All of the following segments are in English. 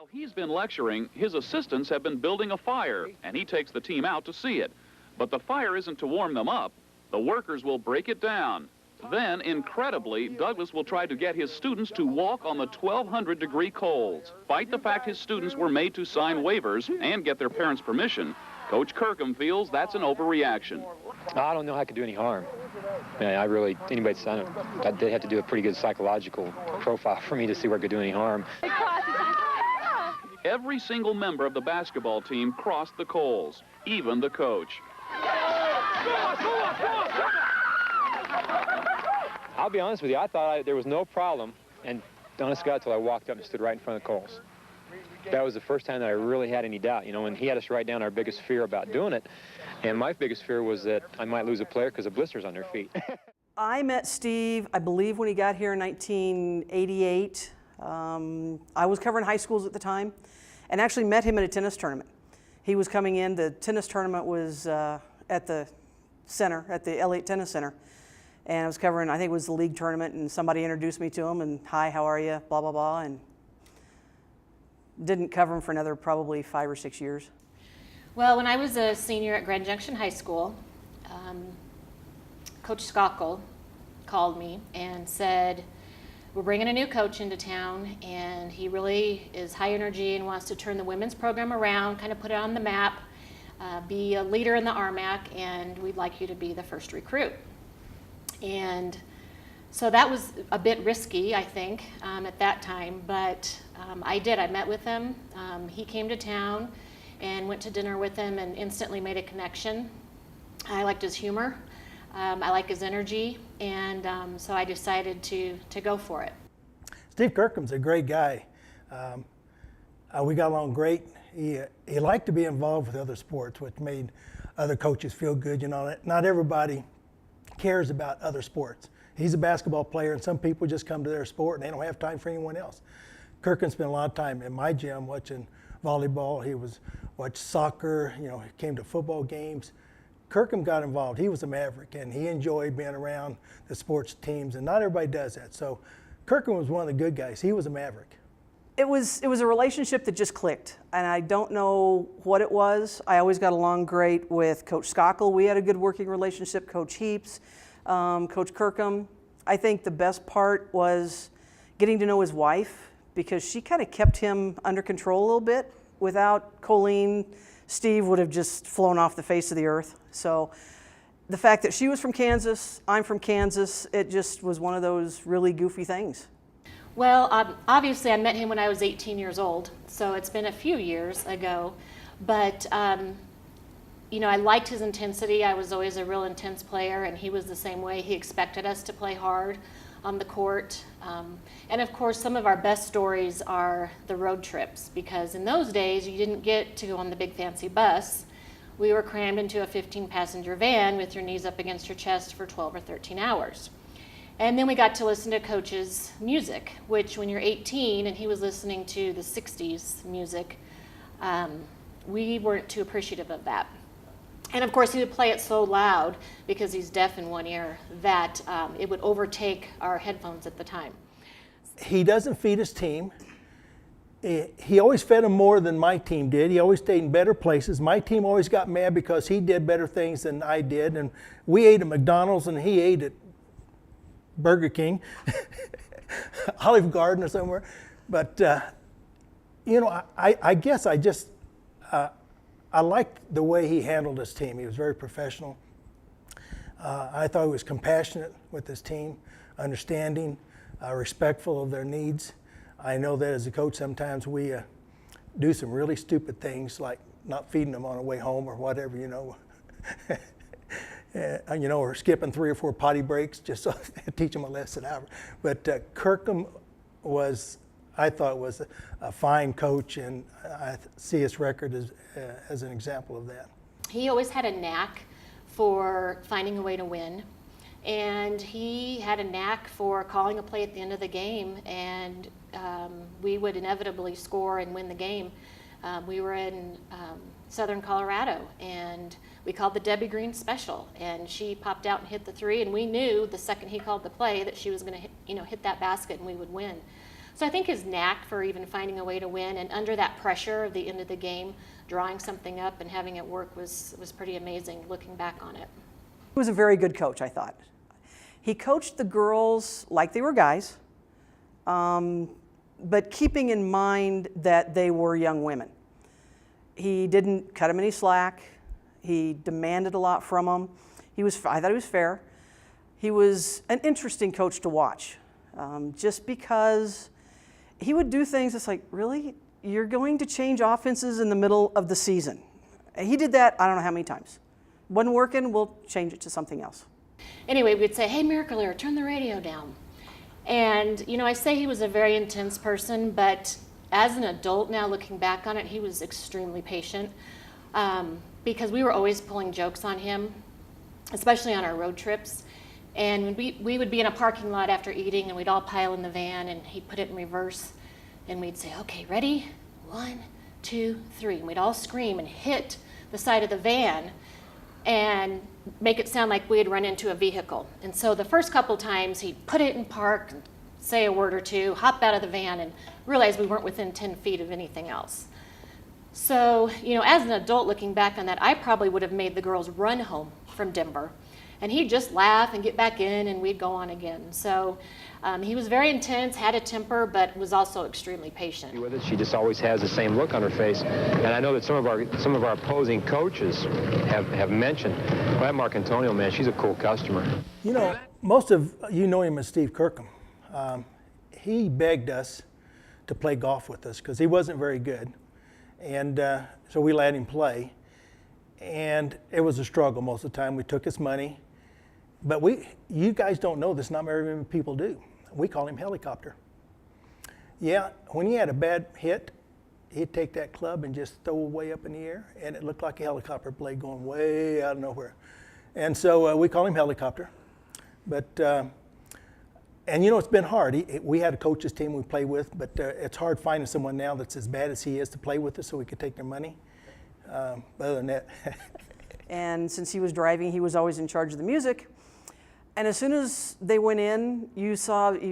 While he's been lecturing, his assistants have been building a fire, and he takes the team out to see it. But the fire isn't to warm them up. The workers will break it down. Then, incredibly, Douglas will try to get his students to walk on the 1,200-degree coals. Despite the fact his students were made to sign waivers and get their parents' permission, Coach Kirkham feels that's an overreaction. I don't know how I could do any harm. Anybody sign it, they have to do a pretty good psychological profile for me to see where I could do any harm. Every single member of the basketball team crossed the coals, even the coach. I'll be honest with you, I thought there was no problem, and honest to God, until I walked up and stood right in front of the coals. That was the first time that I really had any doubt, and he had us write down our biggest fear about doing it, and my biggest fear was that I might lose a player because of blisters on their feet. I met Steve, I believe, when he got here in 1988. I was covering high schools at the time, and actually met him at a tennis tournament. He was coming in, the tennis tournament was at the center, at the Elliott Tennis Center. And I was covering, I think it was the league tournament, and somebody introduced me to him, and hi, how are you, blah, blah, blah, and didn't cover him for another probably 5 or 6 years. Well, when I was a senior at Grand Junction High School, Coach Skockel called me and said, we're bringing a new coach into town, and he really is high energy and wants to turn the women's program around, kind of put it on the map, be a leader in the RMAC, and we'd like you to be the first recruit. And so that was a bit risky, I think, at that time, but I did. I met with him. He came to town and went to dinner with him and instantly made a connection. I liked his humor. I like his energy, and so I decided to go for it. Steve Kirkham's a great guy. We got along great. He liked to be involved with other sports, which made other coaches feel good. Not everybody cares about other sports. He's a basketball player, and some people just come to their sport and they don't have time for anyone else. Kirkham spent a lot of time in my gym watching volleyball. He watched soccer, he came to football games. Kirkham got involved. He was a maverick, and he enjoyed being around the sports teams, and not everybody does that. So Kirkham was one of the good guys. He was a maverick. It was a relationship that just clicked, and I don't know what it was. I always got along great with Coach Skockel. We had a good working relationship, Coach Heaps, Coach Kirkham. I think the best part was getting to know his wife, because she kind of kept him under control a little bit. Without Colleen, Steve would have just flown off the face of the earth. So the fact that she was from Kansas, I'm from Kansas, it just was one of those really goofy things. Well, obviously I met him when I was 18 years old, so it's been a few years ago, but I liked his intensity. I was always a real intense player, and he was the same way. He expected us to play hard on the court. And of course, some of our best stories are the road trips, because in those days you didn't get to go on the big fancy bus. We were crammed into a 15-passenger van with your knees up against your chest for 12 or 13 hours. And then we got to listen to Coach's music, which when you're 18 and he was listening to the 60s music, we weren't too appreciative of that. And of course, he would play it so loud, because he's deaf in one ear, that it would overtake our headphones at the time. He doesn't feed his team. He always fed them more than my team did. He always stayed in better places. My team always got mad because he did better things than I did. And we ate at McDonald's and he ate at Burger King, Olive Garden or somewhere. But, I guess I liked the way he handled his team. He was very professional. I thought he was compassionate with his team, understanding, respectful of their needs. I know that as a coach, sometimes we do some really stupid things, like not feeding them on the way home or whatever, or skipping 3 or 4 potty breaks just so to teach them a lesson out. But Kirkham I thought was a fine coach, and I see his record as an example of that. He always had a knack for finding a way to win, and he had a knack for calling a play at the end of the game, and we would inevitably score and win the game. We were in southern Colorado, and we called the Debbie Green special, and she popped out and hit the 3, and we knew the second he called the play that she was going to hit that basket and we would win. So I think his knack for even finding a way to win and under that pressure of the end of the game, drawing something up and having it work was pretty amazing looking back on it. He was a very good coach, I thought. He coached the girls like they were guys, but keeping in mind that they were young women. He didn't cut them any slack. He demanded a lot from them. I thought he was fair. He was an interesting coach to watch, just because he would do things that's like, really? You're going to change offenses in the middle of the season? He did that I don't know how many times. Wasn't working, we'll change it to something else. Anyway, we'd say, hey, Miracle-Air, turn the radio down. And, you know, I say he was a very intense person, but as an adult now, looking back on it, he was extremely patient because we were always pulling jokes on him, especially on our road trips. And we would be in a parking lot after eating, and we'd all pile in the van, and he'd put it in reverse. And we'd say, okay, ready? 1, 2, 3. And we'd all scream and hit the side of the van and make it sound like we had run into a vehicle. And so the first couple times, he'd put it in park, and say a word or two, hop out of the van, and realize we weren't within 10 feet of anything else. So, you know, as an adult looking back on that, I probably would have made the girls run home from Denver. And he'd just laugh and get back in, and we'd go on again. So he was very intense, had a temper, but was also extremely patient. With it, she just always has the same look on her face. And I know that some of our opposing coaches have mentioned, well, that Mark Antonio, man, she's a cool customer. You know, most of you know him as Steve Kirkham. He begged us to play golf with us because he wasn't very good. And so we let him play. And it was a struggle most of the time. We took his money. But you guys don't know this, not very many people do. We call him Helicopter. Yeah, when he had a bad hit, he'd take that club and just throw it way up in the air, and it looked like a helicopter blade going way out of nowhere. And so we call him Helicopter. But, and you know, it's been hard. We had a coach's team we play with, but it's hard finding someone now that's as bad as he is to play with us so we could take their money. Other than that. And since he was driving, he was always in charge of the music. And as soon as they went in, you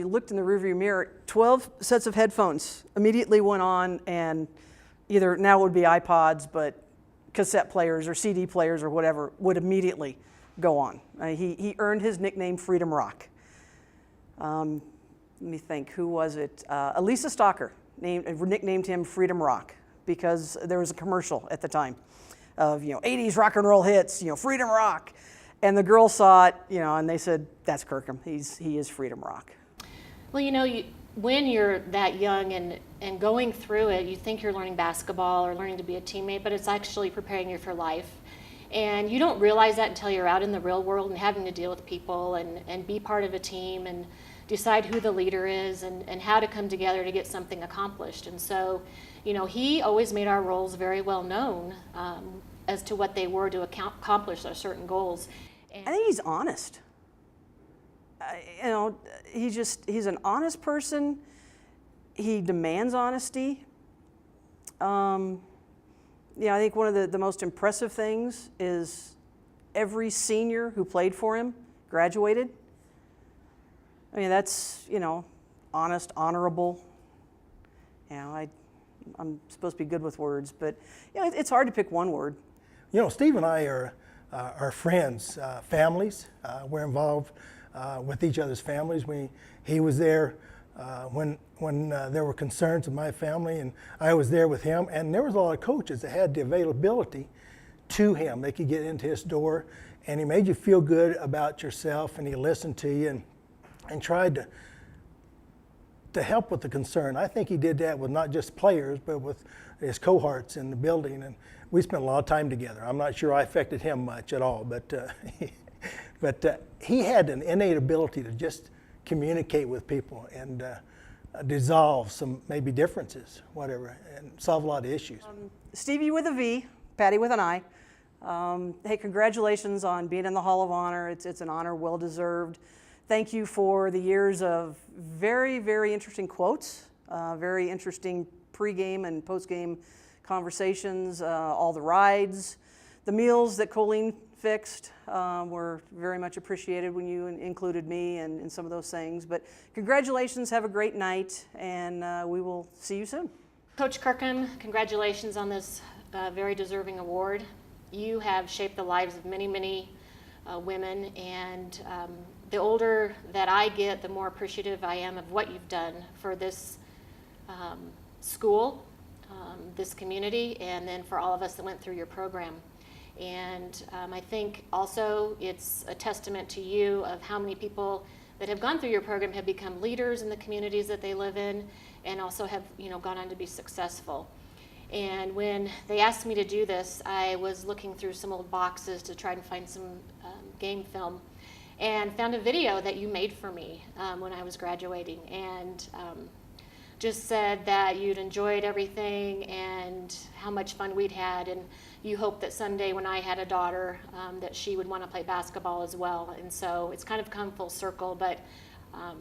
looked in the rearview mirror, 12 sets of headphones immediately went on, and either now it would be iPods, but cassette players or CD players or whatever would immediately go on. He earned his nickname Freedom Rock. Let me think, who was it? Elisa Stalker nicknamed him Freedom Rock because there was a commercial at the time of, 80s rock and roll hits, Freedom Rock. And the girls saw it, and they said, that's Kirkham. He is Freedom Rock. Well, when you're that young and going through it, you think you're learning basketball or learning to be a teammate, but it's actually preparing you for life. And you don't realize that until you're out in the real world and having to deal with people and be part of a team and decide who the leader is and how to come together to get something accomplished. And so, he always made our roles very well known as to what they were to accomplish our certain goals. I think he's honest. He's an honest person. He demands honesty. I think one of the most impressive things is every senior who played for him graduated. I mean, that's, honest, honorable. I'm supposed to be good with words, but it's hard to pick one word. Steve and I are friends, families. We're involved with each other's families. He was there when there were concerns with my family, and I was there with him. And there was a lot of coaches that had the availability to him. They could get into his door, and he made you feel good about yourself, and he listened to you and tried to help with the concern. I think he did that with not just players, but with his cohorts in the building. And we spent a lot of time together. I'm not sure I affected him much at all, but he had an innate ability to just communicate with people and dissolve some maybe differences, whatever, and solve a lot of issues. Stevie with a V, Patty with an I. Hey, congratulations on being in the Hall of Honor. It's an honor well deserved. Thank you for the years of very, very interesting quotes, very interesting pregame and postgame conversations, all the rides, the meals that Colleen fixed were very much appreciated when you included me in some of those things. But congratulations, have a great night, and we will see you soon. Coach Kirkham, congratulations on this very deserving award. You have shaped the lives of many, many women, and the older that I get, the more appreciative I am of what you've done for this school, this community, and then for all of us that went through your program. And I think also it's a testament to you of how many people that have gone through your program have become leaders in the communities that they live in, and also have gone on to be successful. And when they asked me to do this, I was looking through some old boxes to try and find some game film, and found a video that you made for me when I was graduating, and just said that you'd enjoyed everything and how much fun we'd had, and you hoped that someday when I had a daughter that she would want to play basketball as well. And so it's kind of come full circle, but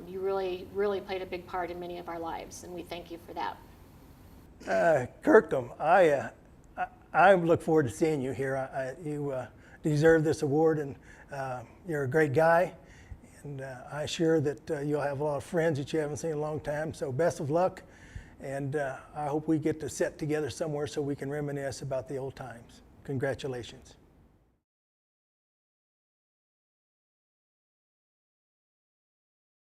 you really, really played a big part in many of our lives, and we thank you for that. Kirkham, I look forward to seeing you here. You deserve this award, and you're a great guy, and I'm sure that you'll have a lot of friends that you haven't seen in a long time. So best of luck, and I hope we get to sit together somewhere so we can reminisce about the old times. Congratulations.